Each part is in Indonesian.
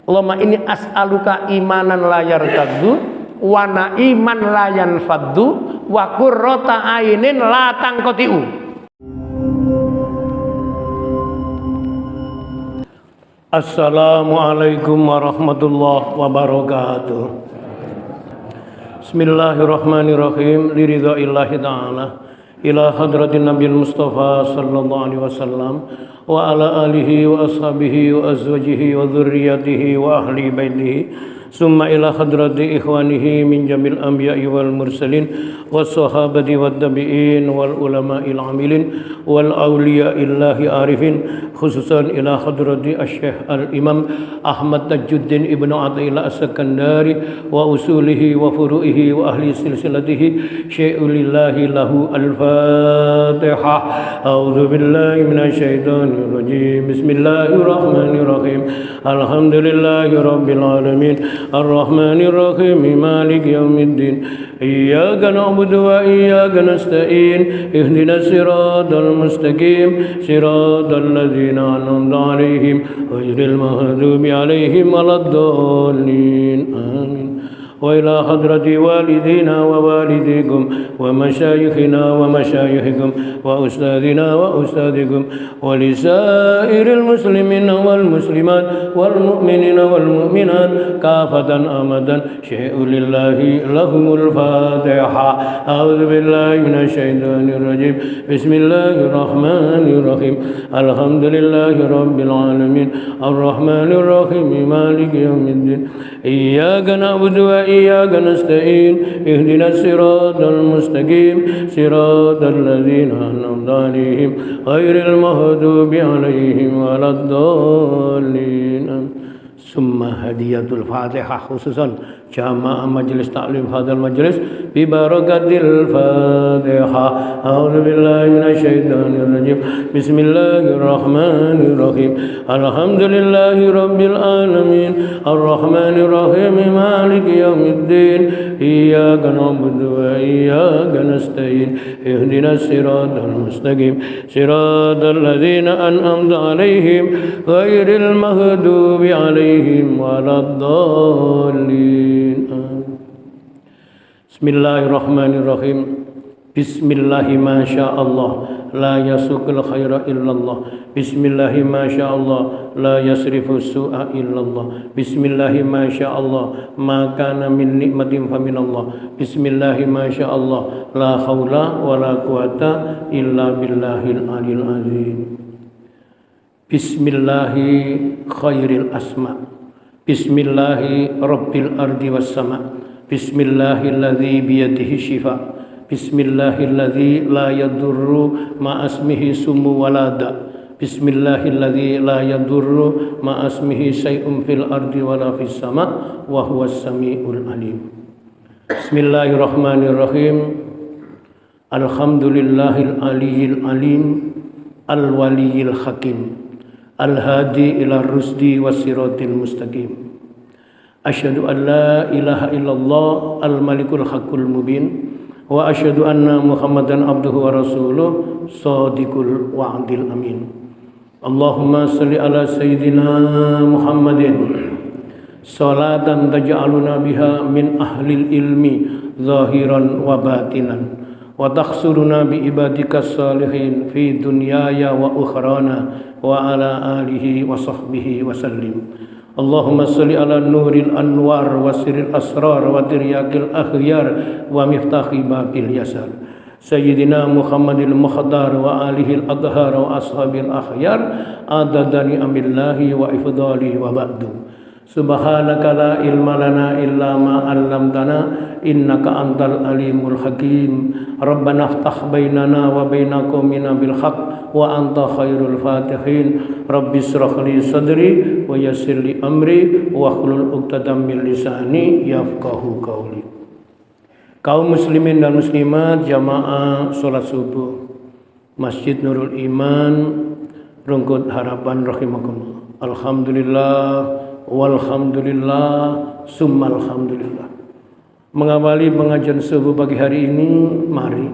Allahumma inni as'aluka imanan la yartaddu wa na'iman la yanfaddu wa qurrata ainin la tanqati'u. Assalamualaikum warahmatullahi wabarakatuh. Bismillahirrahmanirrahim. Liridha'illahi ta'ala ila hadratin nabiyil mustafa sallallahu alaihi wasallam wa ala alihi wa ashabihi wa azwajihi wa dhurriyyatihi wa ahli baitihi summa ila hadrati ikhwanihi min jamil anbiya'i wal mursalin was sahabati wad tabi'in wal ulama'il amilin wal awliya'illahi arifin khususan ila hadrati asy-syekh al-imam Ahmad Tajuddin ibnu Athaillah as-Sakandari wa usulihi wa furu'ihi wa ahli silsilatihi syai'ulillahi lahu al-fatihah. A'udzu billahi minasy syaithanir rajim. Bismillahirrahmanirrahim. Alhamdulillahi rabbil alamin arrahmanir rahim maliki yaumiddin iyyaka na'budu wa iyyaka nasta'in ihdinas siratal mustaqim siratal ladzina an'amta 'alaihim ghairil maghdubi 'alaihim waladdallin amin. Wa ila hadrati walidina wa walidikum wa masyayikhina wa masyayikhikum wa ustadina wa ustadikum wa lisairil muslimina wal muslimat wal mu'minina wal mu'minat kafatan amadan syai'ulillahi lahumul fatihah. A'udzu billahi minasy syaithanir rajim. Bismillahirrahmanirrahim. Alhamdulillahi rabbil alamin arrahmanir rahim maliki yaumiddin iyyaka na'budu wa iyyaka nasta'in ihdinas siratal mustaqim siratal ladzina an'amta 'alaihim ghairil maghdubi 'alaihim waladdallin. Summa hadiyatul Fatihah khususan jamaah majelis taklim hadal majelis bi barakatil Fatihah. A'udzu billahi minasy syaithanir rajim. Bismillahirrahmanirrahim. Alhamdulillahi rabbil alamin arrahmanir rahim maliki yaumiddin iyyaka na'budu wa iyyaka nasta'in ihdinas siratal mustaqim siratal ladzina an'amta 'alaihim ghairil maghdubi 'alaihim waladdallin. Bismillahirrahmanirrahim. Bismillahi masyaallah la yasukul khaira illallah. Bismillahi masyaallah la yasrifu su'a illallah. Bismillahi masyaallah ma kana min nikmatin faminallah. Bismillahi masyaallah la haula wala quwata illa billahil aliyil azim. Bismillahi khairil asma. Bismillahi rabbil ardi was sama. Bismillahilladzi biyadihi syifa. Bismillahilladzi la yadurru ma asmihi summu walada. Bismillahilladzi la yadurru ma asmihi syai'un fil ardi wala fis sama wa huwas samiul alim. Bismillahirrahmanirrahim. Alhamdulillahil aliyil alim al waliyil hakim al hadi ila rusdi was siratil mustaqim. Asyhadu an la ilaha illallah al malikul haqqul mubin wa asyhadu anna muhammadan abduhu wa rasuluh shadiqul wa'dil amin. Allahumma shalli ala sayyidina Muhammadin salatan taj'aluna biha min ahlil ilmi zahiran wa batinan wa takhsuruna bi ibadikas salihin fi dunyaya wa ukhrana wa ala alihi wa sahbihi wa sallim. Allahumma salli ala nuril anwar wa sirril asrar wa tiryakil akhyar wa miftahi babil yasar Sayyidina Muhammadil Mukhtar wa alihil adhar wa ashabil akhyar adadani amillahi wa ifdalihi wa ba'du. Subhanaka la ilma lana illa ma 'allamtana innaka antal alimul hakim. Rabbana iftah bainana wa baina qaumina bil haqq wa anta khairul fatihin. Rabbi ishrah li sadri wa yassir li amri wa hlul 'uqdatam min lisani yafqahu qawli. Kaum muslimin dan muslimat jamaah salat subuh Masjid Nurul Iman Rungkut Harapan rahimakumullah. Alhamdulillah walhamdulillah summa alhamdulillah. Mengawali pengajian subuh pagi hari ini, mari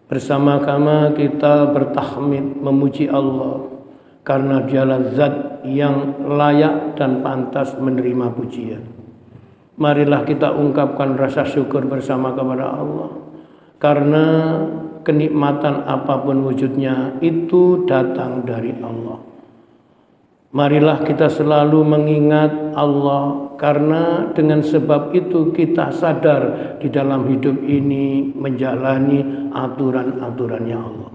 bersama-sama kita bertahmid memuji Allah karena Dialah zat yang layak dan pantas menerima pujian. Marilah kita ungkapkan rasa syukur bersama kepada Allah, karena kenikmatan apapun wujudnya itu datang dari Allah. Marilah kita selalu mengingat Allah, karena dengan sebab itu kita sadar di dalam hidup ini menjalani aturan-aturannya Allah.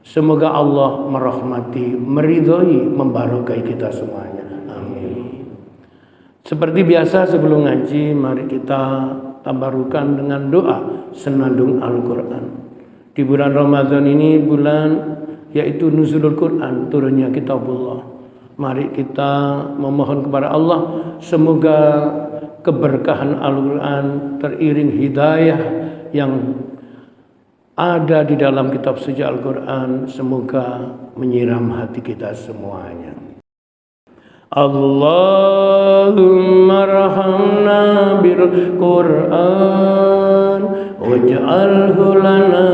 Semoga Allah merahmati, meridhoi, membarokai kita semuanya. Amin. Seperti biasa sebelum ngaji, mari kita tabarukan dengan doa senandung Al-Quran. Di bulan Ramadan ini bulan yaitu nuzulul Quran, turunnya kitabullah. Mari kita memohon kepada Allah semoga keberkahan Al-Quran teriring hidayah yang ada di dalam kitab suci Al-Quran semoga menyiram hati kita semuanya. Allahumma rahamna bil Quran waj'alhu lana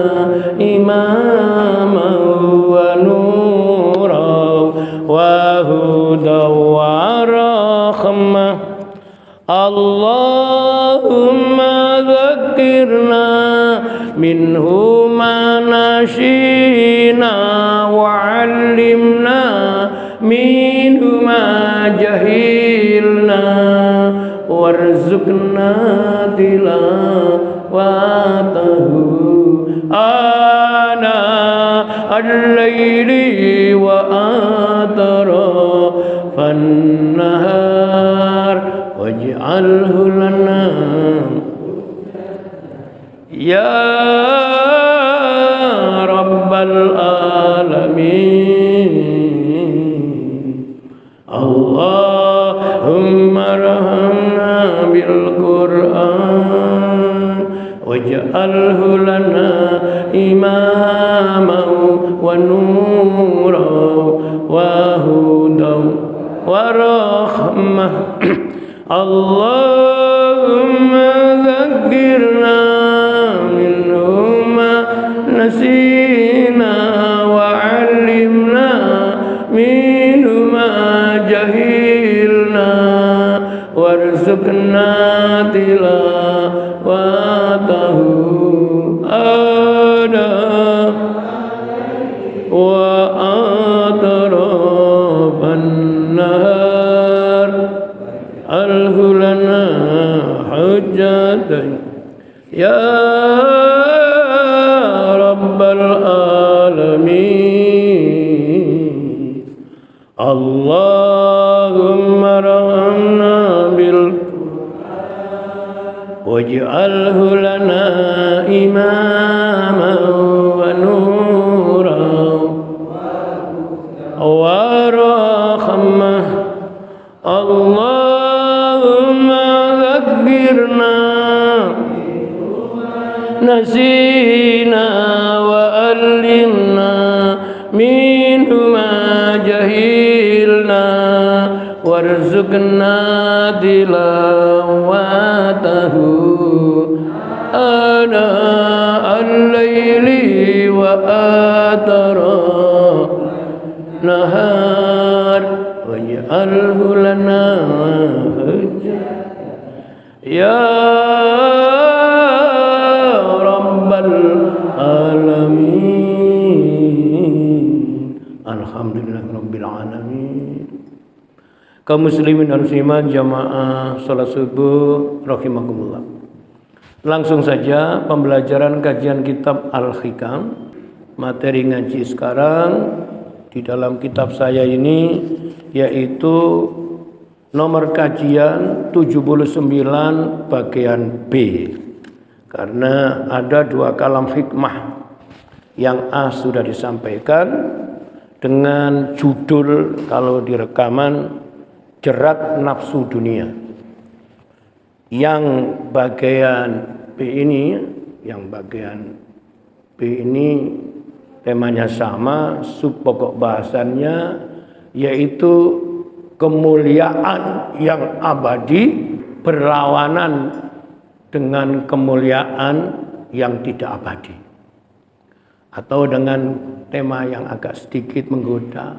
imaman wa nuran wa hudan wa rahmah. Allahumma dzakirna minhu ma nasina wa 'allimna minhu ma jahilna warzuqna tilawatahu ana al-laili wa atrafan nahar waj'alhu lana ya rabbal alamin. Allahumma rahamna bil Quran waj'alhu lana imaman wa nuran wa hudan wa rahmah. Allahumma dzakirna minhu ma nasina wa 'allimna minhu ma jahilna warzuqna tilawatahu ana wa atrafan nahar alhulana hujjatan ya rabbal alamin. Allahumma rahamna bil waj'alhu lana imaman wa nuran wa rahmah. Allahumma dzakirna nasina wa 'allimna minhu ma jahilna warzuqna tilawatahu ana al-laili wa atraf nahar waj'alhu lana ya rabbal alamin. Alhamdulillahirabbil alamin. Kaum muslimin dan muslimat jamaah salat subuh rahimakumullah. Langsung saja pembelajaran kajian kitab Al-Hikam. Materi ngaji sekarang di dalam kitab saya ini yaitu nomor kajian 79 bagian B. Karena ada dua kalam hikmah. Yang A sudah disampaikan dengan judul kalau di rekaman Jerat Nafsu Dunia. Yang bagian B ini, temanya sama, sub pokok bahasannya yaitu kemuliaan yang abadi berlawanan dengan kemuliaan yang tidak abadi. Atau dengan tema yang agak sedikit menggoda,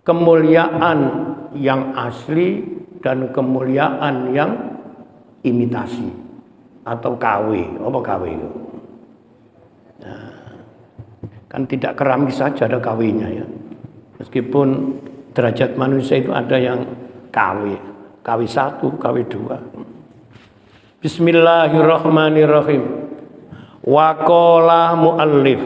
kemuliaan yang asli dan kemuliaan yang imitasi atau KW. Apa KW itu? Nah, kan tidak keramis saja ada KW-nya ya. Meskipun derajat manusia itu ada yang KW, KW1, KW2. Bismillahirrahmanirrahim. Wa qala muallif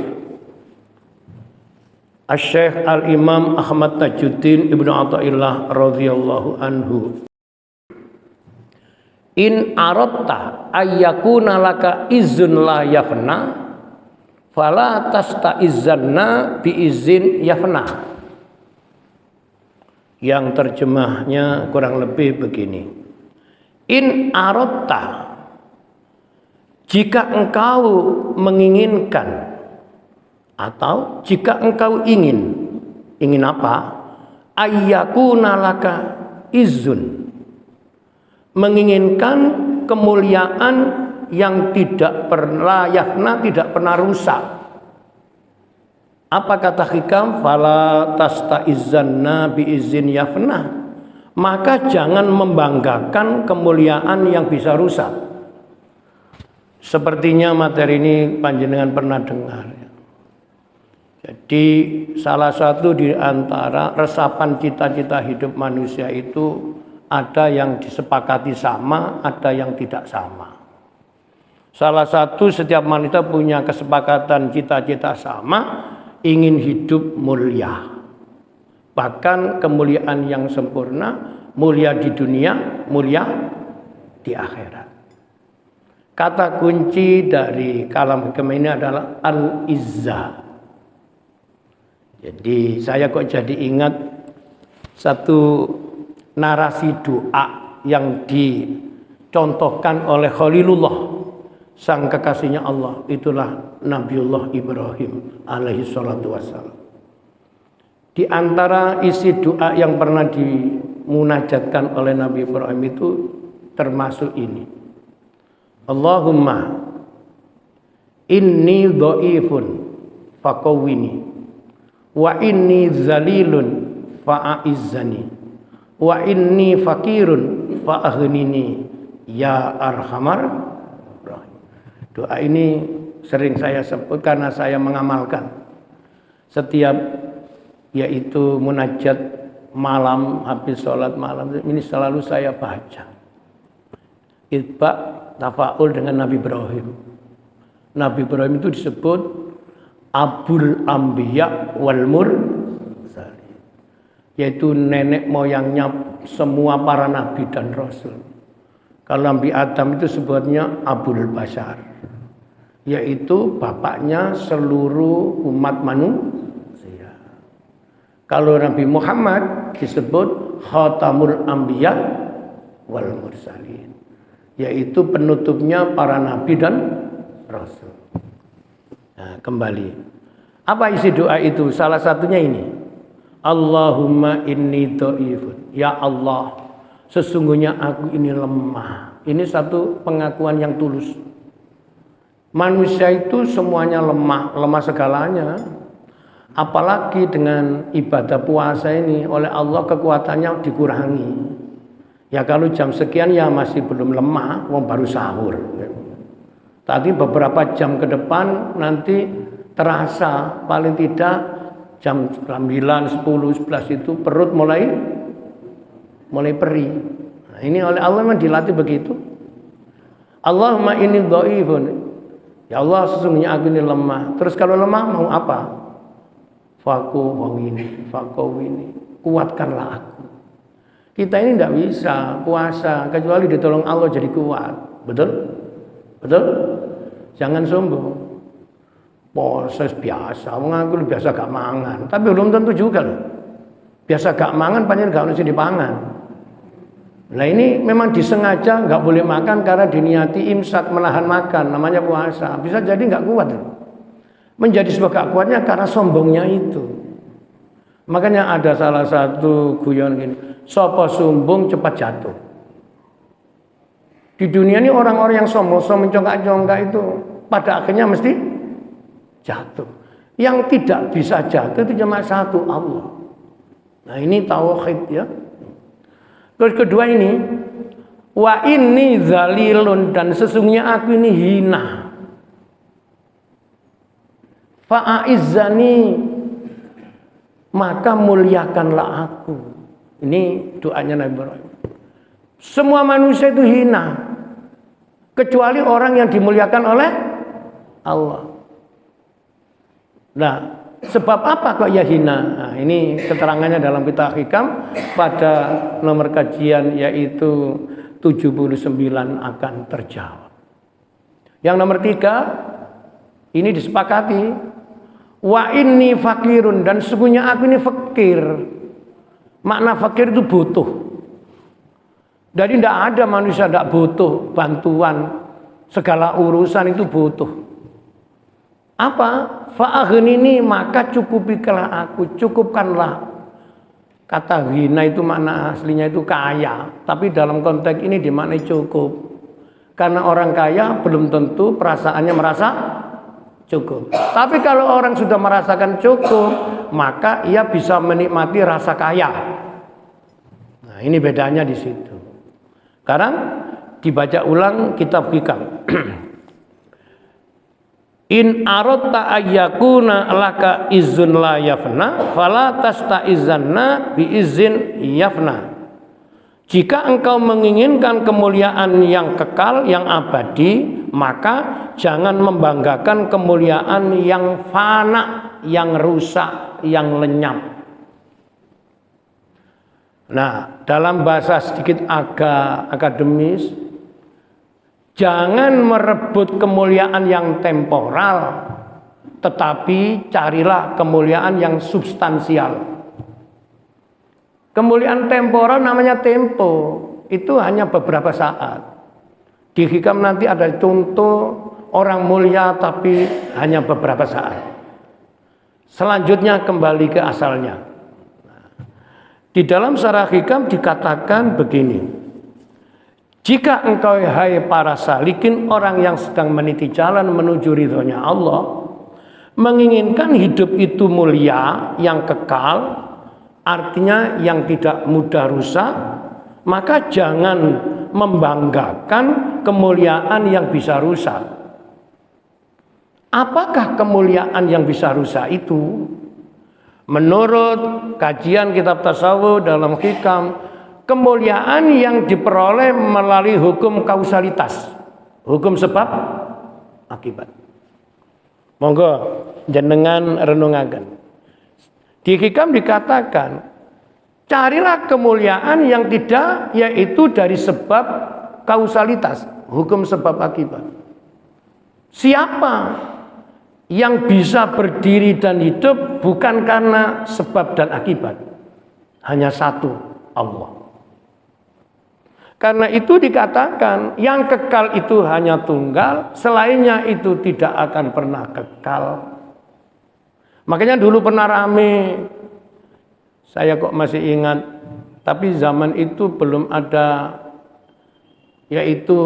Asy-Syaikh Al-Imam Ahmad Tajuddin Ibnu Athaillah radhiyallahu anhu. In aratta ayyakuna laka izun la yafna fala tasta'izzanna bi izin yafna. Yang terjemahnya kurang lebih begini. In aratta, jika engkau menginginkan atau jika engkau ingin apa? Ayyakuna laka izun, menginginkan kemuliaan yang tidak pernah yafna, tidak pernah rusak. Apa kata hikam? Fala tasta'izzanna bi izin yafna. Maka jangan membanggakan kemuliaan yang bisa rusak. Sepertinya materi ini panjenengan pernah dengar. Jadi salah satu di antara resapan cita-cita hidup manusia itu ada yang disepakati sama, ada yang tidak sama. Salah satu setiap manusia punya kesepakatan cita-cita sama, ingin hidup mulia. Bahkan kemuliaan yang sempurna, mulia di dunia, mulia di akhirat. Kata kunci dari kalam hikmah ini adalah al-izzah. Jadi saya kok jadi ingat satu narasi doa yang dicontohkan oleh Khalilullah, sang kekasihnya Allah. Itulah Nabiullah Ibrahim alaihi salatu wassalam. Di antara isi doa yang pernah dimunajatkan oleh Nabi Ibrahim itu termasuk ini. Allahumma inni dhaifun faqawwini wa inni zalilun fa'aizzani wa inni fakirun fa'aghnini ya arhamar rahim. Doa ini sering saya sebut karena saya mengamalkan setiap yaitu munajat malam, habis sholat malam ini selalu saya baca. Itba tafaul dengan Nabi Ibrahim. Nabi Ibrahim itu disebut Abul Anbiya wal Mursalin, yaitu nenek moyangnya semua para nabi dan rasul. Kalau Nabi Adam itu sebutnya Abul Bashar, yaitu bapaknya seluruh umat manusia. Kalau Nabi Muhammad disebut Khatamul Anbiya wal Mursalin, yaitu penutupnya para nabi dan rasul. Nah, kembali. Apa isi doa itu? Salah satunya ini. Allahumma inni dhaifun. Ya Allah, sesungguhnya aku ini lemah. Ini satu pengakuan yang tulus. Manusia itu semuanya lemah, lemah segalanya. Apalagi dengan ibadah puasa ini oleh Allah kekuatannya dikurangi. Ya kalau jam sekian ya masih belum lemah, wong baru sahur. Tadi beberapa jam ke depan nanti terasa paling tidak jam 9, 10, 11 itu perut mulai perih. Nah, ini oleh Allah memang dilatih begitu. Allahumma inni dhaifun. Ya Allah, sesungguhnya aku ini lemah. Terus kalau lemah mau apa? Fakowini, kuatkanlah aku. Kita ini tidak bisa puasa kecuali ditolong Allah jadi kuat. Betul? Betul? Jangan sombong. Proses biasa, mengaku biasa gak mangan, tapi belum tentu juga loh. Biasa gak mangan, panjang gak harus dipangan. Nah ini memang disengaja gak boleh makan karena diniati imsak, menahan makan, namanya puasa. Bisa jadi gak kuat loh. Menjadi sebuah gak kuatnya karena sombongnya itu. Makanya ada salah satu guyon gini, sopo sombong cepat jatuh. Di dunia ini orang-orang yang sombong, mencongkak-congkak itu pada akhirnya mesti jatuh. Yang tidak bisa jatuh itu cuma satu, Allah. Nah, ini tauhid ya. Terus kedua ini, wa inni zalilun, dan sesungguhnya aku ini hina. Fa'aizzani, maka muliakanlah aku. Ini doanya Nabi Ibrahim. Semua manusia itu hina, kecuali orang yang dimuliakan oleh Allah. Nah, sebab apa kok ya hina? Nah, ini keterangannya dalam kitab Hikam pada nomor kajian yaitu 79 akan terjawab. Yang nomor 3, ini disepakati. Wa inni fakirun, dan sesungguhnya aku ini fakir. Makna fakir itu butuh. Jadi tidak ada manusia tidak butuh bantuan. Segala urusan itu butuh. Apa? Fa'aghnini, maka cukupilah aku, cukupkanlah. Kata ghina itu makna aslinya itu kaya, tapi dalam konteks ini dimaknai cukup. Karena orang kaya belum tentu perasaannya merasa cukup. Tapi kalau orang sudah merasakan cukup, maka ia bisa menikmati rasa kaya. Nah, ini bedanya di situ. Sekarang dibaca ulang kitab Hikam. In aradta ayyakuna laka izun la yafna fala tastaizanna bi izin yafna. Jika engkau menginginkan kemuliaan yang kekal, yang abadi, maka jangan membanggakan kemuliaan yang fana, yang rusak, yang lenyap. Nah, dalam bahasa sedikit agak akademis, jangan merebut kemuliaan yang temporal, tetapi carilah kemuliaan yang substansial. Kemuliaan temporal namanya tempo, itu hanya beberapa saat. Di Hikam nanti ada contoh orang mulia tapi hanya beberapa saat. Selanjutnya kembali ke asalnya. Di dalam Syarah Hikam dikatakan begini. Jika engkau hai para salikin, orang yang sedang meniti jalan menuju ridhonya Allah, menginginkan hidup itu mulia, yang kekal, artinya yang tidak mudah rusak, maka jangan membanggakan kemuliaan yang bisa rusak. Apakah kemuliaan yang bisa rusak itu? Menurut kajian kitab tasawuf dalam Hikam, kemuliaan yang diperoleh melalui hukum kausalitas, hukum sebab akibat. Monggo jenengan renungaken. Di Hikam dikatakan, carilah kemuliaan yang tidak, yaitu dari sebab kausalitas, hukum sebab akibat. Siapa yang bisa berdiri dan hidup bukan karena sebab dan akibat, hanya satu, Allah. Karena itu dikatakan yang kekal itu hanya tunggal, selainnya itu tidak akan pernah kekal. Makanya dulu pernah rame, saya kok masih ingat, tapi zaman itu belum ada, yaitu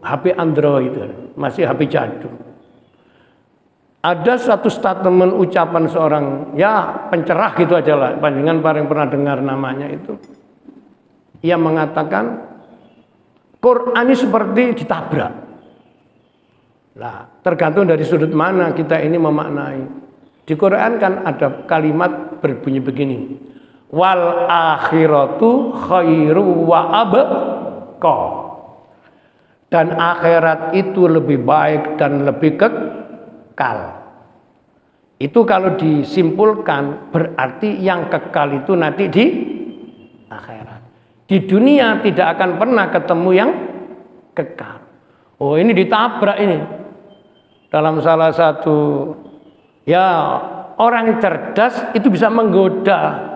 HP Android, masih HP jadul. Ada satu statement ucapan seorang, ya pencerah gitu aja lah, panjenengan paling pernah dengar namanya itu. Ia mengatakan, Quran ini seperti ditabrak. Nah, tergantung dari sudut mana kita ini memaknai. Di Quran kan ada kalimat berbunyi begini, wal akhiratu khairu wa abqa. Dan akhirat itu lebih baik dan lebih kekal. Itu kalau disimpulkan berarti yang kekal itu nanti di akhirat. Di dunia tidak akan pernah ketemu yang kekal. Oh, ini ditabrak ini. Dalam salah satu, ya orang cerdas itu bisa menggoda.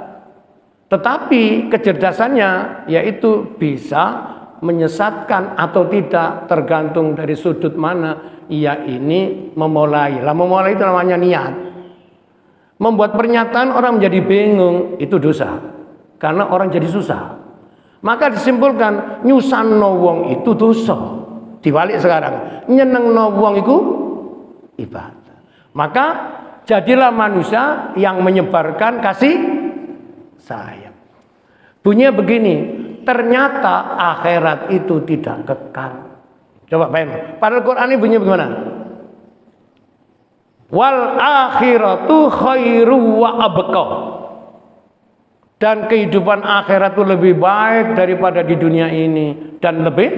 Tetapi kecerdasannya yaitu bisa menyesatkan atau tidak, tergantung dari sudut mana ia ini memulai. Lah memulai itu namanya niat. Membuat pernyataan orang menjadi bingung itu dosa. Karena orang jadi susah. Maka disimpulkan nyusanno wong itu dosa. Dibalik sekarang, nyenengno wong itu ibadah. Maka jadilah manusia yang menyebarkan kasih sayang. Bunyinya begini, ternyata akhirat itu tidak kekal. Coba bayangkan, padahal Quran ini bunyinya bagaimana? Wal akhiratu khairu wa abqa. Dan kehidupan akhirat itu lebih baik daripada di dunia ini dan lebih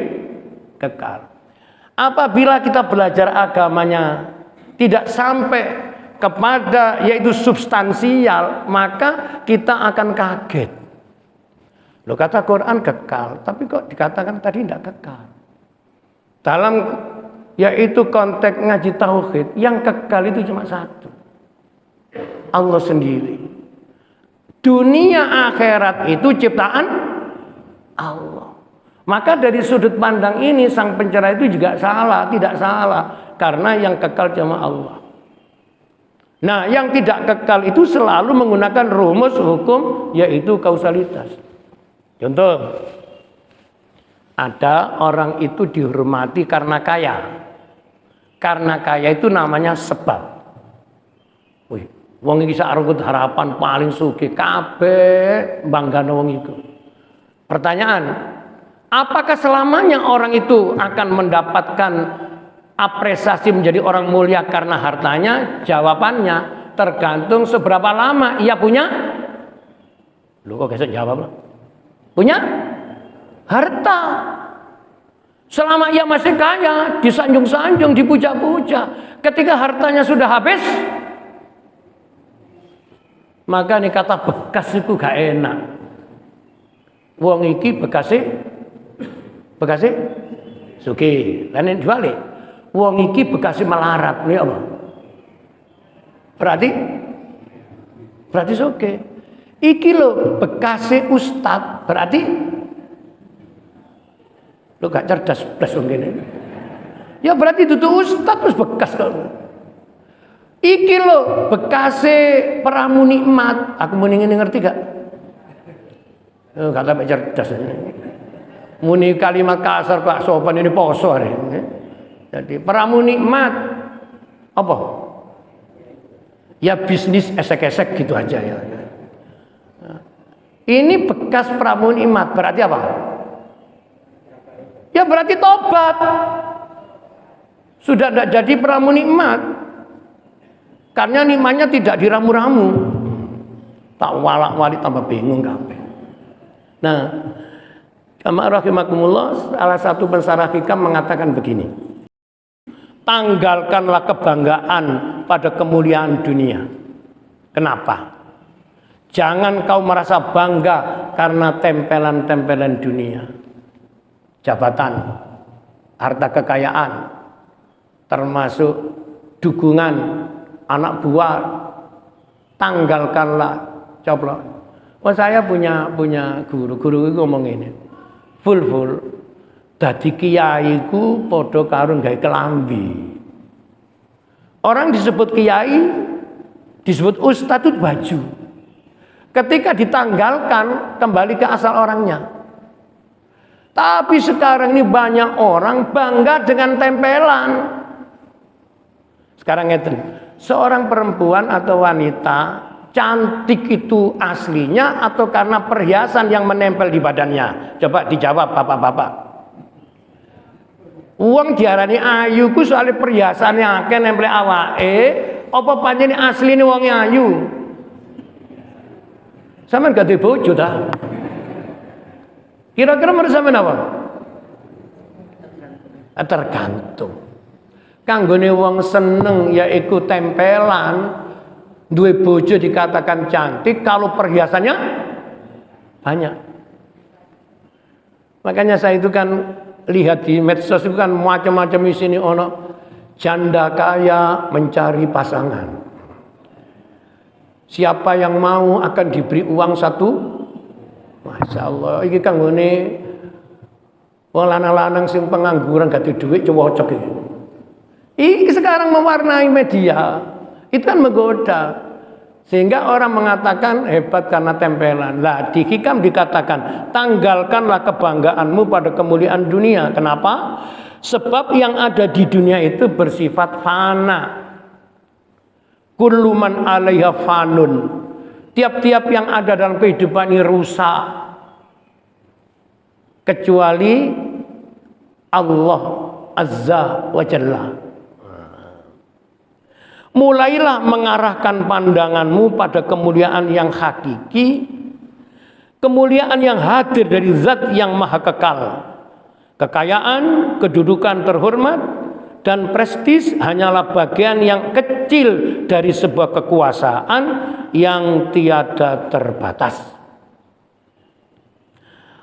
kekal. Apabila kita belajar agamanya tidak sampai kepada yaitu substansial, maka kita akan kaget. Loh, kata Quran kekal, tapi kok dikatakan tadi tidak kekal. Dalam yaitu konteks ngaji tauhid, yang kekal itu cuma satu, Allah sendiri. Dunia akhirat itu ciptaan Allah. Maka dari sudut pandang ini sang pencipta itu juga salah, tidak salah, karena yang kekal cuma Allah. Nah, yang tidak kekal itu selalu menggunakan rumus hukum yaitu kausalitas. Contoh, ada orang itu dihormati karena kaya. Karena kaya itu namanya sebab. Wih, wong iki sarengkut harapan paling sugih kabeh banggane wong iku. Pertanyaan, apakah selamanya orang itu akan mendapatkan apresiasi menjadi orang mulia karena hartanya? Jawabannya tergantung seberapa lama ia punya. Lu kok gesek jawab lah. Punya harta. Selama ia masih kaya, disanjung-sanjung, dipuja-puja. Ketika hartanya sudah habis, maka nih kata bekas itu gak enak. Wong iki bekase sugih. Lan nek dibalik, wong iki bekase melarat, ya apa? Berarti sugih. Iki lho bekase ustad, berarti lo gak cerdas plus wong kene. Ya berarti dudu ustad terus bekas kok. Iki lho bekase peramu nikmat. Aku muni ngene ngerti gak? Gak sampai cerdas ini. Muni kalimat kasar Pak sopan ini poso hari. Jadi peramu nikmat apa? Ya bisnis esek-esek gitu aja ya. Ini bekas peramu nikmat berarti apa? Ya berarti tobat. Sudah tidak jadi peramu nikmat. Karena nikmatnya tidak diramu-ramu. Tak walak-walik tambah bingung kabeh. Nah, jamaah rahimakumullah, salah satu pensarah hikam mengatakan begini. Tanggalkanlah kebanggaan pada kemuliaan dunia. Kenapa? Jangan kau merasa bangga karena tempelan-tempelan dunia. Jabatan, harta kekayaan, termasuk dukungan anak buah, tanggalkanlah. Coba, oh saya punya guru itu ngomong ini, full dadi kiai ku podo karun gawe kelambi. Orang disebut kiai, disebut ustadz itu baju. Ketika ditanggalkan kembali ke asal orangnya. Tapi sekarang ini banyak orang bangga dengan tempelan. Sekarang ngeten, seorang perempuan atau wanita cantik itu aslinya atau karena perhiasan yang menempel di badannya? Coba dijawab bapak-bapak. Uang diarani ayu ku soalnya perhiasan yang akeh nempel awake, apa panjene asline wong ayu? Sampeyan gak duwe bojo ta? Kira-kira menurut sampeyan apa? Tergantung. Kanggone wong seneng yaiku tempelan, duwe bojo dikatakan cantik kalau perhiasannya banyak. Makanya saya itu kan lihat di medsos itu kan macam-macam di sini ono janda kaya mencari pasangan. Siapa yang mau akan diberi uang satu. Masya Allah, ini kan ngene wong lanang-lanang sing pengangguran gak duit cocok iki. Ini sekarang mewarnai media, itu kan menggoda. Sehingga orang mengatakan hebat karena tempelan. Lah di hikam dikatakan tanggalkanlah kebanggaanmu pada kemuliaan dunia. Kenapa? Sebab yang ada di dunia itu bersifat fana. Kullu man 'alaiha fanun. Tiap-tiap yang ada dalam kehidupan ini rusak. kecuali Allah Azza wa Jalla. Mulailah mengarahkan pandanganmu pada kemuliaan yang hakiki, kemuliaan yang hadir dari zat yang maha kekal. Kekayaan, kedudukan terhormat, dan prestis hanyalah bagian yang kecil dari sebuah kekuasaan yang tiada terbatas.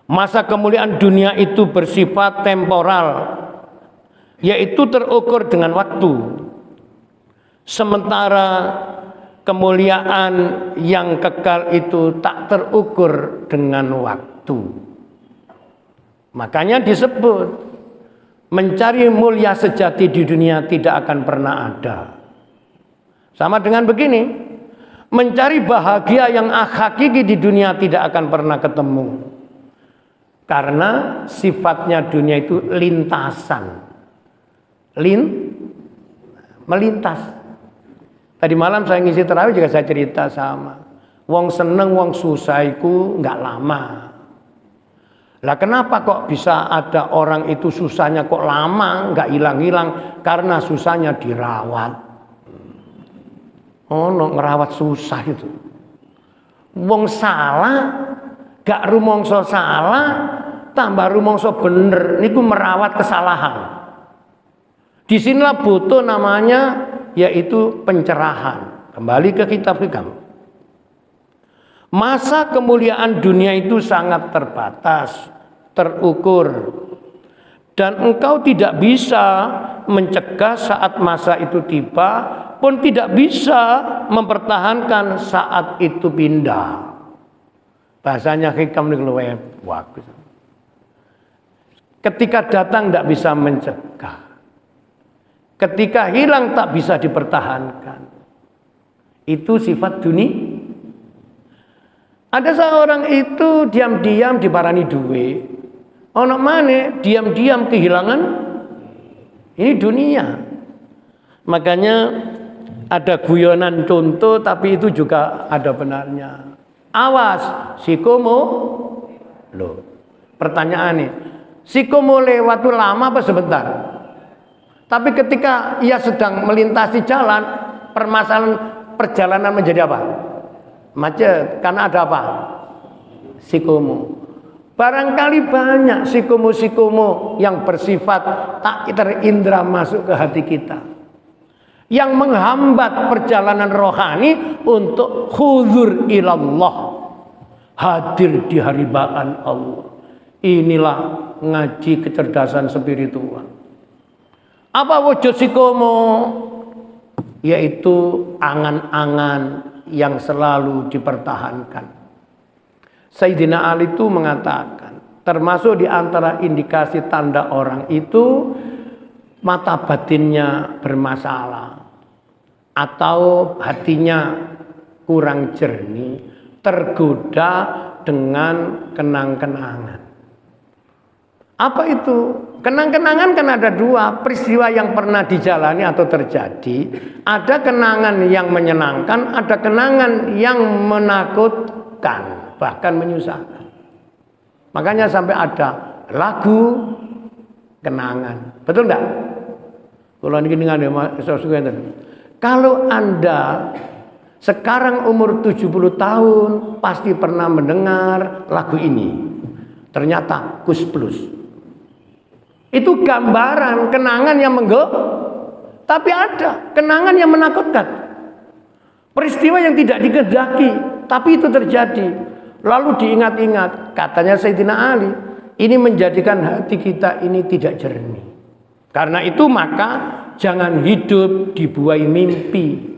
Masa kemuliaan dunia itu bersifat temporal, yaitu terukur dengan waktu. Sementara kemuliaan yang kekal itu tak terukur dengan waktu. Makanya disebut mencari mulia sejati di dunia tidak akan pernah ada. Sama dengan begini, mencari bahagia yang hakiki di dunia tidak akan pernah ketemu. Karena sifatnya dunia itu lintasan. Melintas. Tadi malam saya ngisi tarawih juga saya cerita sama. Wong seneng, wong susah iku nggak lama. Lah kenapa kok bisa ada orang itu susahnya kok lama, nggak hilang-hilang? Karena susahnya dirawat. Oh, no, ngerawat susah itu. Wong salah, gak rumongso salah, tambah rumongso bener. Niku merawat kesalahan. Disinilah butuh namanya yaitu pencerahan. Kembali ke kitab hikam. Masa kemuliaan dunia itu sangat terbatas, terukur, dan engkau tidak bisa mencegah saat masa itu tiba, pun tidak bisa mempertahankan saat itu pindah. Bahasanya hikam ini luwih bagus. Ketika datang tidak bisa mencegah, ketika hilang tak bisa dipertahankan. Itu sifat dunia. Ada seorang itu diam-diam diparani duit. Ono maneh diam-diam kehilangan. Ini dunia. Makanya ada guyonan contoh tapi itu juga ada benarnya. Awas, sikomo. Loh, pertanyaan nih. Sikomo lewat itu lama apa sebentar? Tapi ketika ia sedang melintasi jalan, permasalahan perjalanan menjadi apa? Macet, karena ada apa? Sikomo. Barangkali banyak sikomo-sikomo yang bersifat tak terindra masuk ke hati kita, yang menghambat perjalanan rohani untuk khudzur ilallah, hadir di haribaan Allah. Inilah ngaji kecerdasan spiritual. Apa wujud sikomo? Yaitu angan-angan yang selalu dipertahankan. Sayyidina Ali itu mengatakan, termasuk di antara indikasi tanda orang itu mata batinnya bermasalah atau hatinya kurang jernih, tergoda dengan kenang-kenangan. Apa itu? Kenang-kenangan kan ada dua, peristiwa yang pernah dijalani atau terjadi. Ada kenangan yang menyenangkan, ada kenangan yang menakutkan, bahkan menyusahkan. Makanya sampai ada lagu kenangan. Betul enggak? Kalau Anda sekarang umur 70 tahun pasti pernah mendengar lagu ini. Ternyata Kus Plus. Itu gambaran kenangan yang tapi ada kenangan yang menakutkan. Peristiwa yang tidak dikehendaki, tapi itu terjadi. Lalu diingat-ingat, katanya Sayyidina Ali, ini menjadikan hati kita ini tidak jernih. Karena itu maka jangan hidup dibuai mimpi.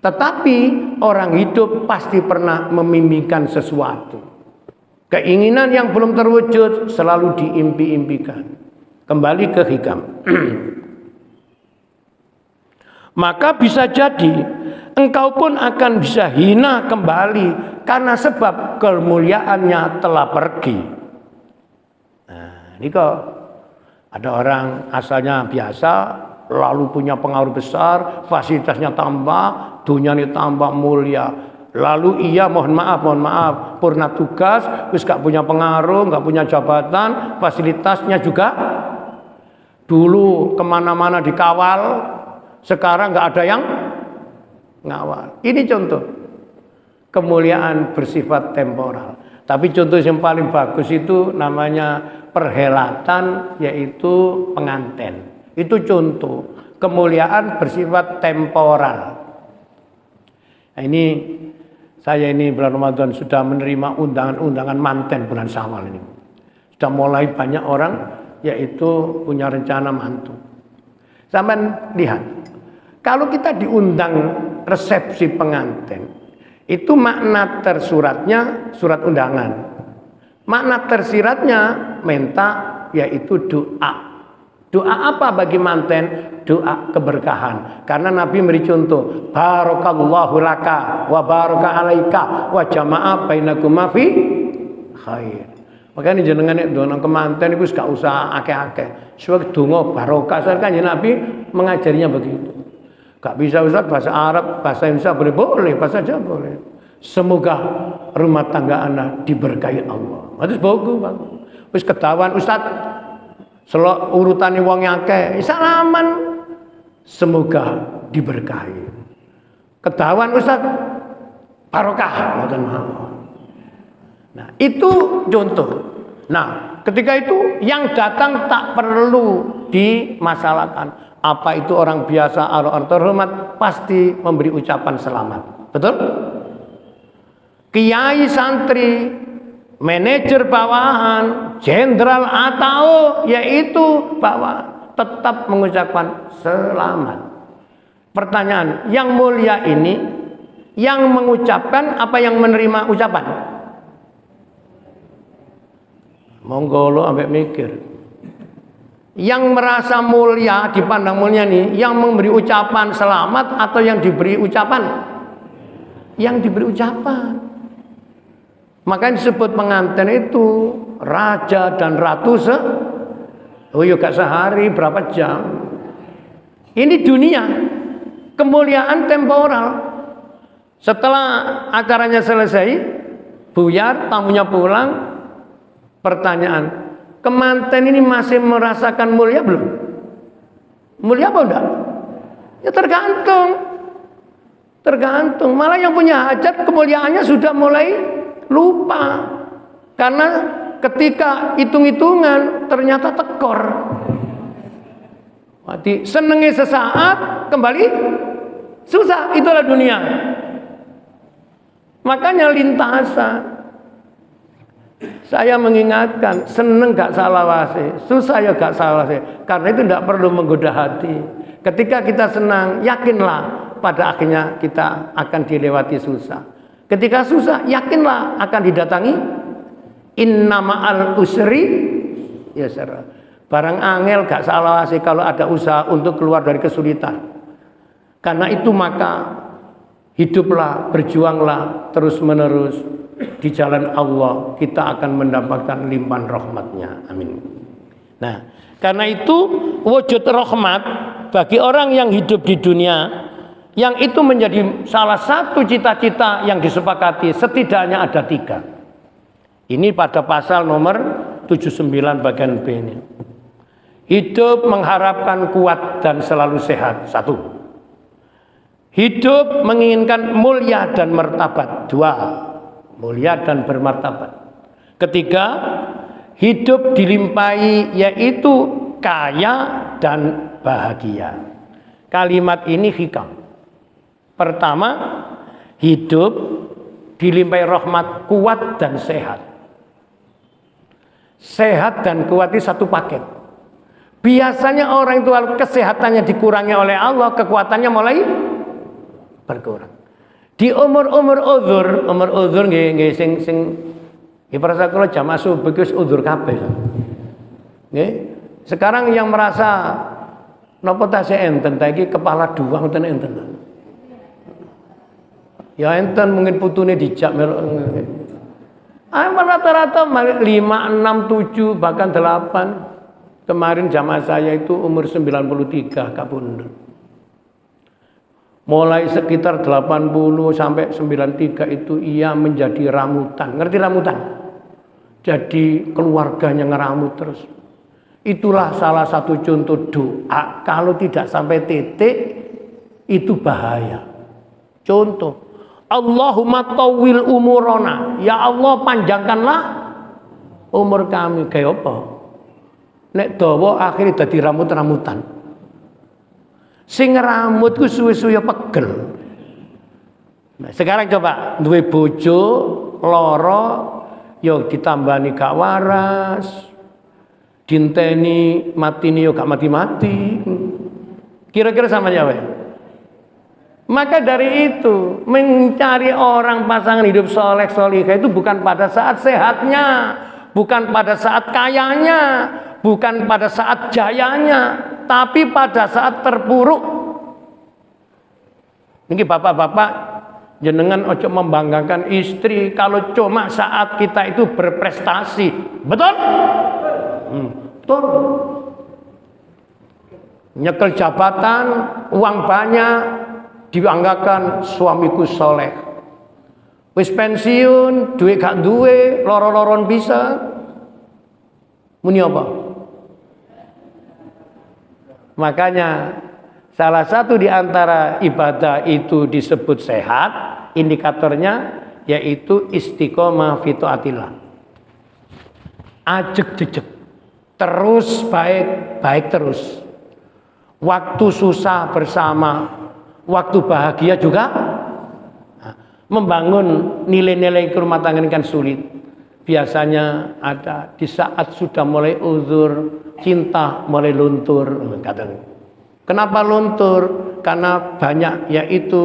Tetapi orang hidup pasti pernah memimpikan sesuatu. Keinginan yang belum terwujud selalu diimpi-impikan. Kembali ke hikam. Maka bisa jadi engkau pun akan bisa hina kembali karena sebab kemuliaannya telah pergi. Nah, ini kok ada orang asalnya biasa lalu punya pengaruh besar, fasilitasnya tambah, dunia ini tambah mulia. Lalu ia mohon maaf, purna tugas, wis gak punya pengaruh, gak punya jabatan, fasilitasnya juga dulu kemana-mana dikawal, sekarang gak ada yang ngawal. Ini contoh kemuliaan bersifat temporal. Tapi contoh yang paling bagus itu namanya perhelatan, yaitu pengantin. Itu contoh kemuliaan bersifat temporal. Nah, ini saya ini bulan Ramadan sudah menerima undangan-undangan manten bulan Syawal ini. Sudah mulai banyak orang yaitu punya rencana mantu. Sampai lihat, kalau kita diundang resepsi pengantin, itu makna tersuratnya surat undangan. Makna tersiratnya minta yaitu doa. Doa apa bagi manten? Doa keberkahan. Karena Nabi beri contoh, barakallahu laka wa baraka alaika wa jama'a bainakuma fi khair. Makanya jenengan nek dono kemanten iku gak usah akeh-akeh. Sebab donga barokah. Kan Nabi mengajarinya begitu. Gak bisa Ustaz bahasa Arab, bahasa Indonesia boleh, bahasa Jawa boleh. Semoga rumah tangga Anda diberkahi Allah. Terus bagus. Wis ketahuan Ustaz selok urutane wong akeh, salaman. Semoga diberkahi. Ketahuan Ustaz barokah, ngoten mawon. Nah, itu contoh. Nah, ketika itu yang datang tak perlu dimasalahkan. Apa itu orang biasa atau orang terhormat, pasti memberi ucapan selamat. Betul? Kiai santri, manajer bawahan, jenderal atau yaitu bawahan, tetap mengucapkan selamat. Pertanyaan, yang mulia ini yang mengucapkan apa yang menerima ucapan? Monggo lo ambek mikir. Yang merasa mulia, dipandang mulia nih, yang memberi ucapan selamat atau yang diberi ucapan? Yang diberi ucapan. Makanya disebut pengantin itu raja dan ratu gak sehari, berapa jam. Ini dunia, kemuliaan temporal. Setelah acaranya selesai, buyar, tamunya pulang. Pertanyaan, kemanten ini masih merasakan mulia belum? Mulia apa enggak? Ya tergantung. Malah yang punya hajat kemuliaannya sudah mulai lupa. Karena ketika hitung-hitungan ternyata tekor. Mati senengi sesaat, kembali susah. Itulah dunia. Makanya lintasan. Saya mengingatkan, seneng gak salah wasi, susah ya gak salah wasi. Karena itu tidak perlu menggoda hati. Ketika kita senang, yakinlah pada akhirnya kita akan dilewati susah. Ketika susah, yakinlah akan didatangi inna ma'al usri yusra. Barang angel gak salah wasi kalau ada usaha untuk keluar dari kesulitan. Karena itu maka hiduplah, berjuanglah terus menerus di jalan Allah, kita akan mendapatkan limpahan rahmatnya. Amin. Nah, karena itu wujud rahmat bagi orang yang hidup di dunia, yang itu menjadi salah satu cita-cita yang disepakati, setidaknya ada 3. Ini pada pasal nomor 79 bagian B ini. Hidup mengharapkan kuat dan selalu sehat, 1. Hidup menginginkan mulia dan martabat, 2. Mulia dan bermartabat. 3, hidup dilimpahi yaitu kaya dan bahagia. Kalimat ini hikam. Pertama, hidup dilimpahi rahmat, kuat dan sehat. Sehat dan kuat itu satu paket. Biasanya orang itu kesehatannya dikurangi oleh Allah, kekuatannya mulai berkurang. Di umur-umur uzur nggih sing ibarat kula jamaah subuh wis uzur kabeh. Nggih. Sekarang yang merasa napa ta enten ta iki kepala 2 ngoten enten. Ya enten mungkin putune dijak melok. Rata-rata 5, 6, 7 bahkan 8. Kemarin jamaah saya itu umur 93 kapundhut. Mulai sekitar 80 sampai 93 itu ia menjadi ramutan. Ngerti ramutan? Jadi keluarganya ngeramut terus. Itulah salah satu contoh doa. Kalau tidak sampai titik itu bahaya. Contoh, Allahumma tawwil umurona. Ya Allah panjangkanlah umur kami. Kayak apa? Nek dawa akhirnya jadi ramut-ramutan. Sing rambut ku suwe-suwe pegel. Nah, sekarang coba duwe bojo loro yo ditambani gak waras, dinteni matine yo gak mati-mati. Kira-kira sama nyawa. Maka dari itu mencari orang pasangan hidup soleh solihah itu bukan pada saat sehatnya, bukan pada saat kayanya, bukan pada saat jayanya, tapi pada saat terpuruk. Ini bapak-bapak jenengan ojo membanggakan istri kalau cuma saat kita itu berprestasi. Betul? Betul. Nyekel jabatan, uang banyak, dianggakan suamiku soleh. Wis pensiun, duit gak duwe, loro-loron bisa. Muni apa? Makanya salah satu di antara ibadah itu disebut sehat, indikatornya yaitu istiqomah fi taatillah. Ajeg-jejeg. Terus baik terus. Waktu susah bersama, waktu bahagia juga. Membangun nilai-nilai rumah tangga ini kan sulit. Biasanya ada di saat sudah mulai uzur, cinta mulai luntur. Kenapa luntur? Karena banyak yaitu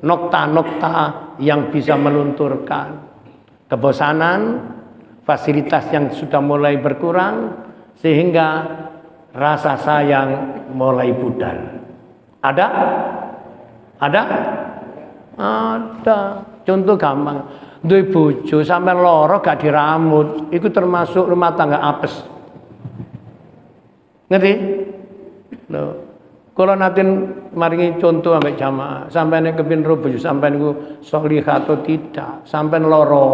nokta-nokta yang bisa melunturkan. Kebosanan, fasilitas yang sudah mulai berkurang, sehingga rasa sayang mulai pudar. Ada? Ada? Ada. Contoh gampang. Duwe bojo sampai loro gak diramut, itu termasuk rumah tangga apes. Ngerti? Loh. Kalau nanti maringi contoh ambek jamaah, sampai nek kepin ro bojo sampai niku sholihah atau tidak, sampai loro.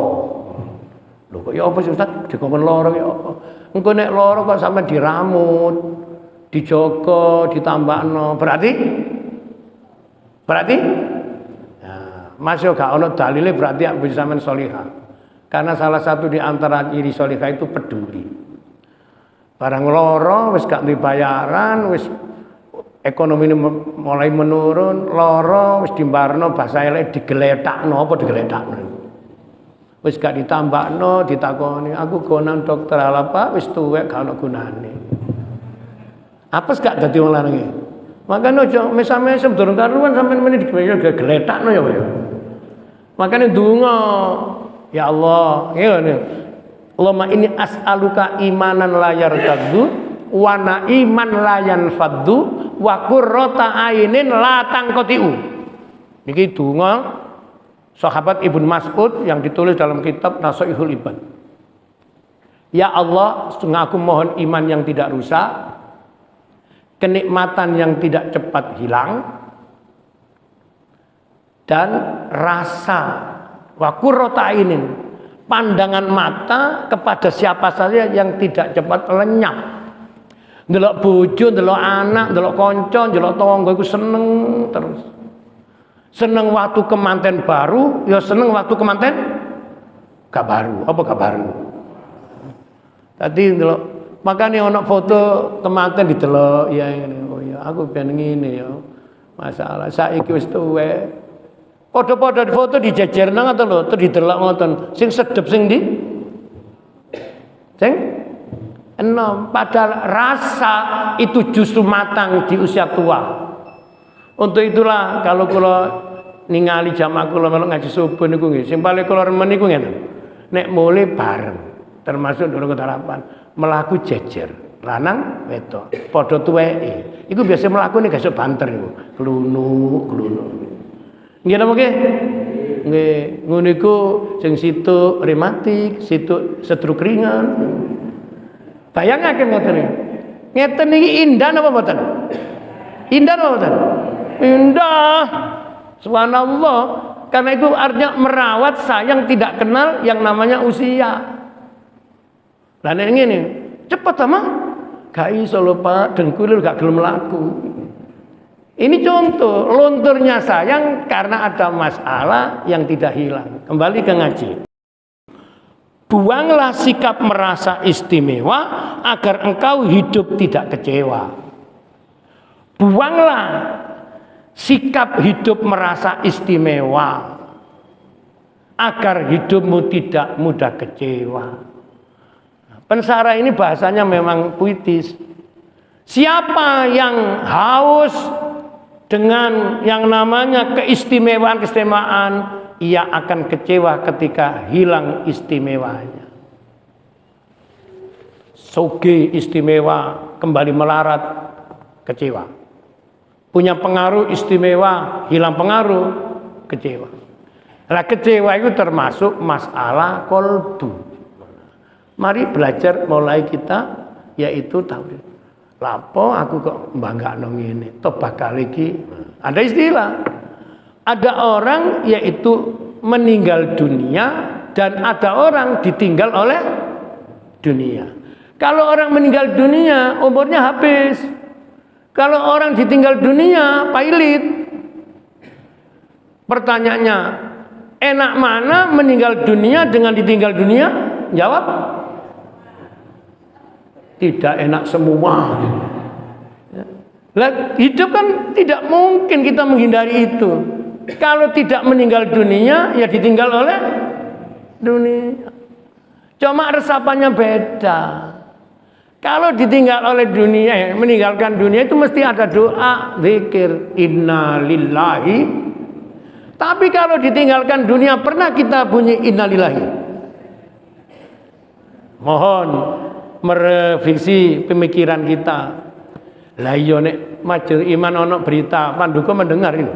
Lho kok ya apa sih Ustaz? Dikon loro ya apa? Engko nek loro kok sampai diramut, dijogo, ditambahno. Berarti masih gak ono dalile berarti bisa sampean sholihah. Karena salah satu di antara ciri sholihah itu peduli. Barang loro wis gak duwe bayaran, wis ekonomi ini mulai menurun, loro wis dimbarno bahasa elek digeletakno apa digeletakno. Wis gak ditambahno, ditakoni, aku gonan dokter ala Pak, wis tuwek gak ono gunane. Apes gak dadi wong lanang iki? Makane aja mesam-mesem durung karuan sampean meni digeletakno ya, Pak. Makanya donga, ya Allah, ngene. Allahumma inni as'aluka imanan la yartaddu wa na'iman la yanfaddu wa qurrata ainin la tangqatiu. Niki donga sahabat Ibnu Mas'ud yang ditulis dalam kitab Nashihul Ibad. Ya Allah, aku mohon iman yang tidak rusak, kenikmatan yang tidak cepat hilang, dan rasa wa qurrata ainin, pandangan mata kepada siapa saja yang tidak cepat lenyap. Ndelok bojo, ndelok anak, ndelok kanca, ndelok tangga iku seneng terus. Seneng waktu kemanten baru, ya seneng waktu kemanten gak baru. Apa gak baru? Tadi ndelok makane ana foto kemanten didelok ya ngene. Oh ya, aku ben ngene ya. Masalah saiki wis tuwek. Padha-padha foto dijejerna ngoten lho, terus didelok ngoten. Sing sedep sing ndi? Sing enom. Padahal rasa itu justru matang di usia tua. Untuk itulah kalau kula ningali jamaah kula melok ngaji subuh niku nggih, sing paling kula remen niku ngene. Nek mulai bareng, termasuk durung ketarapan, melaku jejer. Lanang wedok, padha tuweke. Iku biasa mlakune gak iso banter niku. Glunu. Nggih napa nggih? Nggih, ngono iku sing situ rematik, situ stroke ringan. Bayangake ngoten. Ngeten iki indah napa mboten? Indah napa mboten? Indah. Subhanallah. Karena itu artinya merawat sayang tidak kenal yang namanya usia. Lah nek ngene, cepet sama gak iso lho Pak, dengkul gak gelem mlaku. Ini contoh lunturnya sayang karena ada masalah yang tidak hilang. Kembali ke ngaji. Buanglah sikap merasa istimewa agar engkau hidup tidak kecewa. Buanglah sikap hidup merasa istimewa agar hidupmu tidak mudah kecewa. Pensara ini bahasanya memang puitis. Siapa yang haus dengan yang namanya keistimewaan, ia akan kecewa ketika hilang istimewanya. Soge istimewa kembali melarat, kecewa. Punya pengaruh istimewa, hilang pengaruh, kecewa. Nah, kecewa itu termasuk masalah kolbu. Mari belajar mulai kita yaitu tauhid. Lapo aku kok banggakno ngene, toh bakal iki. Ada istilah. Ada orang yaitu meninggal dunia dan ada orang ditinggal oleh dunia. Kalau orang meninggal dunia umurnya habis. Kalau orang ditinggal dunia pailit. Pertanyaannya, enak mana meninggal dunia dengan ditinggal dunia? Jawab. Tidak enak semua. Lah, hidup kan tidak mungkin kita menghindari itu. Kalau tidak meninggal dunia, ya ditinggal oleh dunia. Cuma resapannya beda. Kalau ditinggal oleh dunia, meninggalkan dunia itu mesti ada doa, zikir, inna lillahi. Tapi kalau ditinggalkan dunia, pernah kita bunyi inna lillahi? Mohon merevisi pemikiran kita. Lah iya nek majelis iman ono berita Panduka mendengar ini.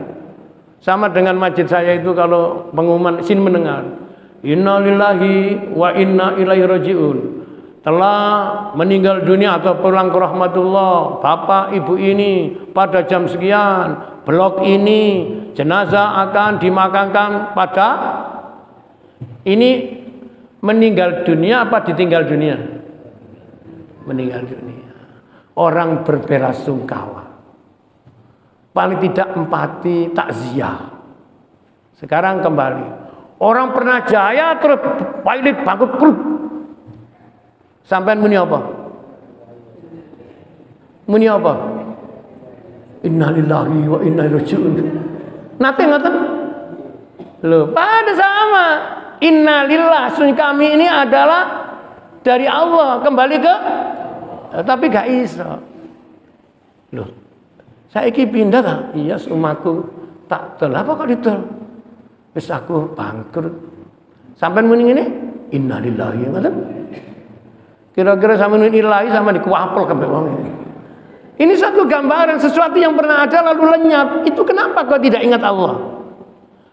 Sama dengan masjid saya itu kalau pengumuman sin mendengar. Innalillahi wa inna ilaihi rajiun. Telah meninggal dunia atau pulang ke rahmatullah bapak ibu ini pada jam sekian, blok ini jenazah akan dimakamkan pada ini. Meninggal dunia apa ditinggal dunia? Meninggal dunia. Orang berbelasungkawa. Paling tidak empati, takziah. Sekarang kembali. Orang pernah jaya terus pailit bangkrut. Sampai muni apa? Muni apa? Innalillahi wa inna ilaihi rajiun. Nate ngoten? Loh, pada sama. Innalillah, sun kami ini adalah dari Allah, kembali ke tapi gak iso. Loh, saiki pindah ta? Iya, umatku tak tel. Apa kok ditel? Wis aku bangkrut. Sampai muni ngene, innalillahi ngoten. Kira-kira sama ilahi sama dikuapel kabeh wong. Ini satu gambaran sesuatu yang pernah ada lalu lenyap. Itu kenapa kau tidak ingat Allah?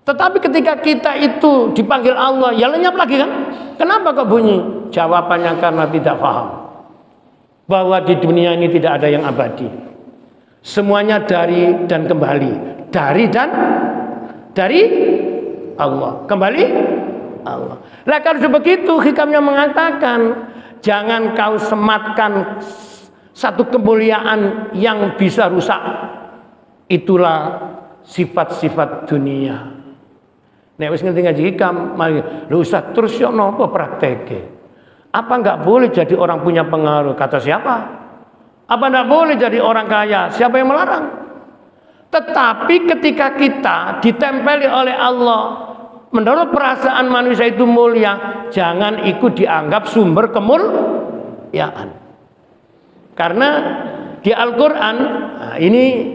Tetapi ketika kita itu dipanggil Allah, ya lenyap lagi kan? Kenapa kok bunyi? Jawabannya karena tidak paham bahwa di dunia ini tidak ada yang abadi. Semuanya dari dan kembali. Dari Allah. Kembali Allah. Nah kalau begitu hikamnya mengatakan, jangan kau sematkan satu kemuliaan yang bisa rusak. Itulah sifat-sifat dunia. Nek wis ngerti ngaji hikam, mari lho Ustaz terus yo napa prakteke? Apa enggak boleh jadi orang punya pengaruh? Kata siapa? Apa enggak boleh jadi orang kaya? Siapa yang melarang? Tetapi ketika kita ditempeli oleh Allah, menurut perasaan manusia itu mulia, jangan ikut dianggap sumber kemuliaan. Karena di Al-Qur'an, nah ini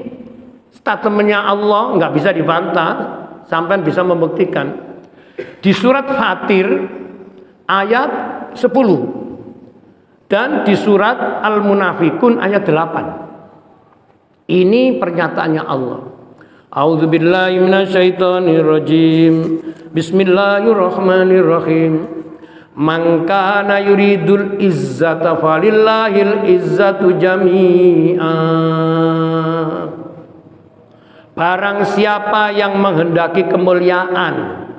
statementnya Allah nggak bisa dibantah. Sampai bisa membuktikan di surat Fatir ayat 10 dan di surat Al-Munafikun ayat 8. Ini pernyataannya Allah. A'udzubillahi minasyaitonirrajim. Bismillahirrahmanirrahim. Man kana yuridul izzata falillahil izzatu jami'a. Barang siapa yang menghendaki kemuliaan,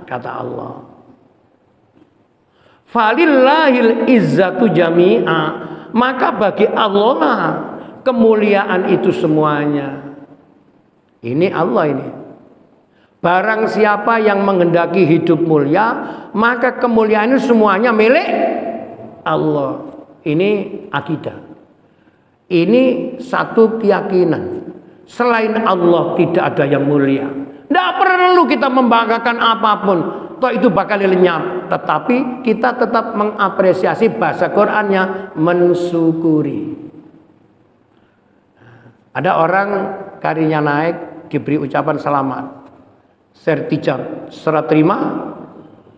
kata Allah, falillahil izzatu jami'a, maka bagi Allah lah kemuliaan itu semuanya. Ini Allah ini. Barang siapa yang menghendaki hidup mulia, maka kemuliaan itu semuanya milik Allah. Ini akidah. Ini satu keyakinan. Selain Allah tidak ada yang mulia. Tidak perlu kita membanggakan apapun. Toh itu bakal lenyap. Tetapi kita tetap mengapresiasi, bahasa Qur'annya mensyukuri. Ada orang karirnya naik, diberi ucapan selamat, sertijab, serah terima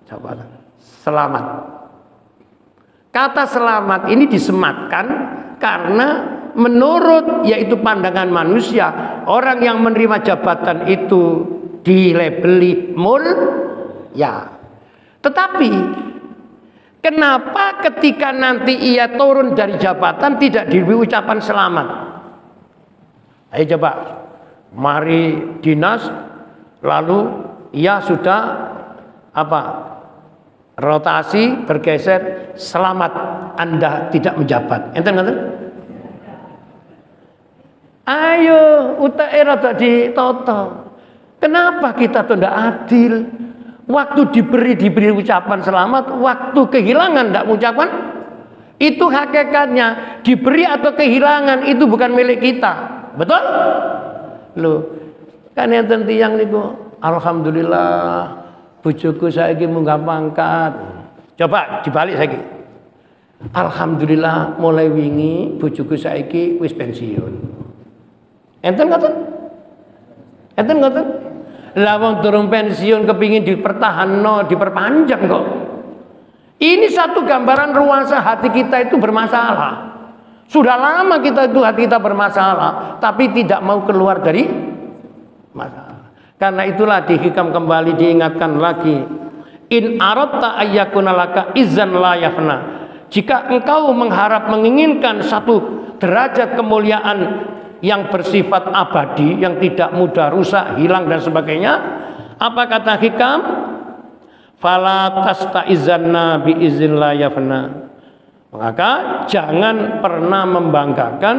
jabatan, selamat. Kata selamat ini disematkan karena menurut yaitu pandangan manusia, orang yang menerima jabatan itu dilabeli mulia. Tetapi kenapa ketika nanti ia turun dari jabatan tidak diberi ucapan selamat? Ayo coba, mari dinas, lalu ia sudah apa? Rotasi, bergeser, selamat Anda tidak menjabat. Enten ngerti? Ayo, UTE rada ditoto. Kenapa kita tuh tidak adil? Waktu diberi ucapan selamat, waktu kehilangan tidak mengucapkan. Itu hakikatnya, diberi atau kehilangan itu bukan milik kita. Betul? Loh, kan yang tentang niku, alhamdulillah bojoku saiki munggah pangkat. Coba dibalik saiki. Alhamdulillah mulai wingi bojoku saiki wis pensiun. Enten ngoten? Enten ngoten? Lah wong durung pensiun kepingin dipertahanno, diperpanjang kok. Ini satu gambaran ruasa hati kita itu bermasalah. Sudah lama kita itu hati kita bermasalah, tapi tidak mau keluar dari masalah. Karena itulah di hikam kembali diingatkan lagi, in aratta ayyakuna laka izzan la yafna. Jika engkau mengharap menginginkan satu derajat kemuliaan yang bersifat abadi, yang tidak mudah rusak, hilang dan sebagainya, apa kata hikam? Fala tastaizanna bi izzin la yafna. Maka jangan pernah membanggakan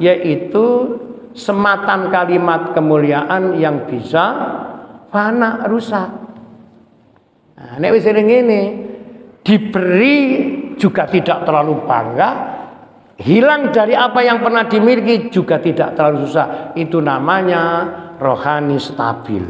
yaitu sematan kalimat kemuliaan yang bisa fana, rusak. Nah, nek wis ngene diberi juga tidak terlalu bangga, hilang dari apa yang pernah dimiliki juga tidak terlalu susah. Itu namanya rohani stabil.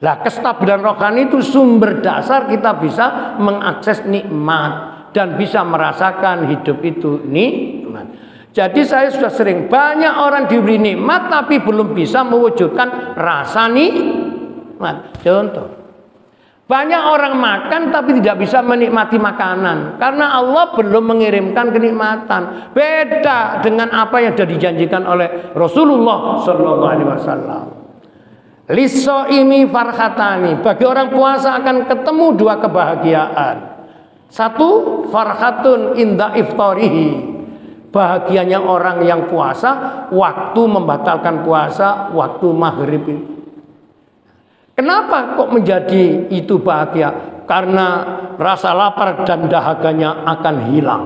Lah, kestabilan rohani itu sumber dasar kita bisa mengakses nikmat dan bisa merasakan hidup itu nikmat. Jadi saya sudah sering, banyak orang diberi nikmat tapi belum bisa mewujudkan rasa nikmat. Contoh, banyak orang makan tapi tidak bisa menikmati makanan karena Allah belum mengirimkan kenikmatan. Beda dengan apa yang sudah dijanjikan oleh Rasulullah Sallallahu Alaihi Wasallam. Lisoimi farhatani, bagi orang puasa akan ketemu dua kebahagiaan. Satu, farhatun inda iftarihi, bahagianya orang yang puasa waktu membatalkan puasa, waktu maghrib. Kenapa kok menjadi itu bahagia? Karena rasa lapar dan dahaganya akan hilang.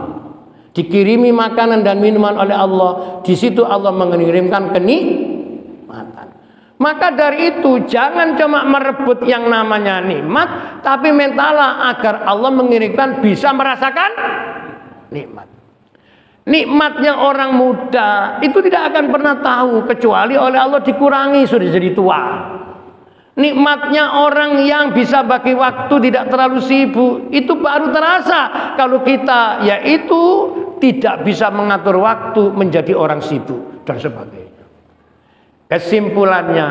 Dikirimi makanan dan minuman oleh Allah, di situ Allah mengirimkan kenikmatan. Maka dari itu jangan cuma merebut yang namanya nikmat, tapi mintalah agar Allah mengirimkan bisa merasakan nikmat. Nikmatnya orang muda itu tidak akan pernah tahu kecuali oleh Allah dikurangi sudah jadi tua. Nikmatnya orang yang bisa bagi waktu tidak terlalu sibuk itu baru terasa kalau kita yaitu tidak bisa mengatur waktu menjadi orang sibuk dan sebagainya. Kesimpulannya,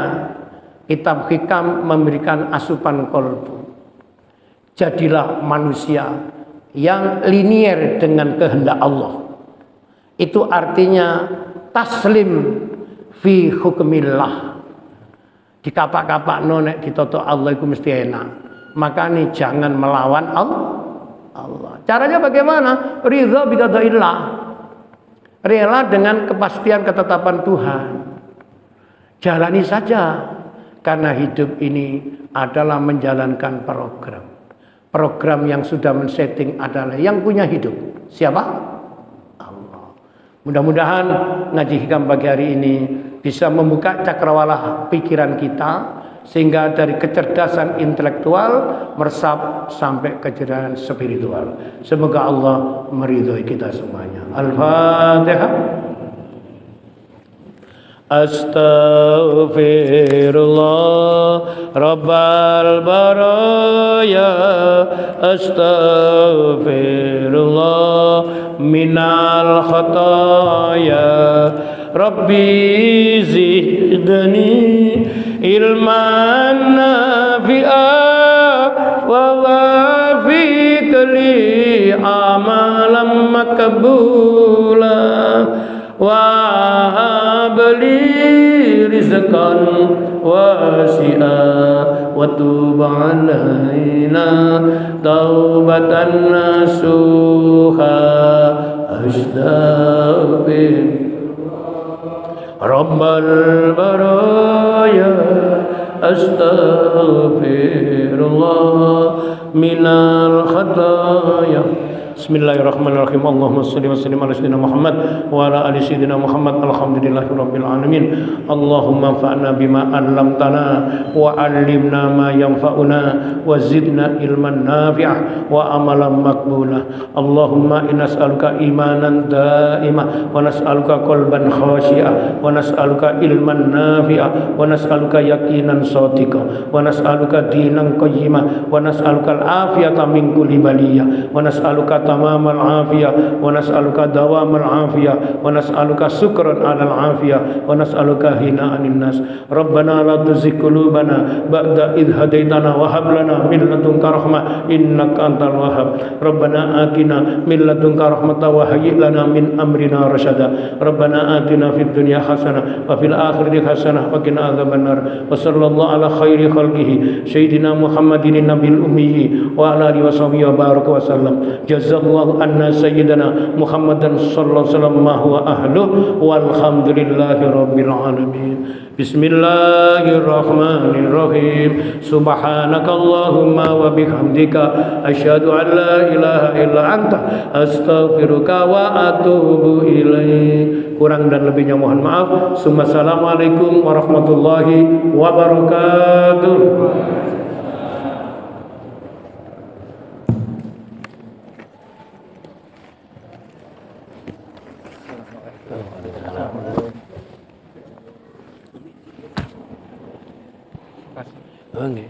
kitab hikam memberikan asupan kolbu. Jadilah manusia yang linier dengan kehendak Allah. Itu artinya taslim fi hukmillah. Dikapak-kapak nonek ditoto Allah itu mesti enak. Makanya jangan melawan Allah. Caranya bagaimana? Ridha biqadaillah. Rela dengan kepastian ketetapan Tuhan. Jalani saja, karena hidup ini adalah menjalankan program. Program yang sudah men-setting adalah yang punya hidup. Siapa? Allah. Mudah-mudahan ngaji hikam pagi hari ini bisa membuka cakrawala pikiran kita, sehingga dari kecerdasan intelektual meresap sampai kecerdasan spiritual. Semoga Allah meridhoi kita semuanya. Al-Fatihah. Astaghfirullah Rabbal baraya, astaghfirullah minal khataya, Rabbi zidni ilman nafi'a wa wafiq li amalan makbula wa habli rizqan wasi'a wa tub alaina taubatan nasuha astaghfir Rabbal baraya, astaghfirullah minal khataya. Bismillahirrahmanirrahim. Allahumma shalli wa sallim ala sayyidina Muhammad wa ala ali sayyidina Muhammad. Alhamdulillahirabbil alamin. Allahumma anfa'na bima 'allamtana wa 'allimna ma yanfa'una wa zidna ilman nafi'ah wa amalan maqbula. Allahumma inna nas'aluka imanan da'ima wa nas'aluka qalban khashi'a wa nas'aluka ilman nafi'a wa nas'aluka yaqinan shadiqa wa nas'aluka dinan qayyima wa nas'aluka al-afiyata min kulli baliyah wa nas'aluka tamamal afiyah wa nas'aluka dawamal afiyah wa nas'aluka syukran 'alal afiyah wa nas'aluka hina'anin nas. Rabbana la tuzigh qulubana ba'da idh hadaitana wa hab lana min ladunka rahmah innaka antal wahhab. Rabbana atina min ladunka rahmatan wa hayyi' lana min amrina rasyada. Rabbana atina fid dunya hasanah wa fil akhirati hasanah wa qina adzabannar. Wa sallallahu ala khairi khalqihi sayyidina Muhammadin nabiyil ummi wa ala alihi wa sahbihi wa baraka wa sallam. Jazakallahu anna sayyidina Muhammadan sallallahu alaihi wasallam ma huwa ahluh walhamdulillahi rabbil alamin. Bismillahirrahmanirrahim. Subhanakallahumma wa bihamdika asyhadu an la ilaha illa anta astaghfiruka wa atubu ilaik. Kurang dan lebihnya mohon maaf. Assalamualaikum warahmatullahi wabarakatuh. Oke.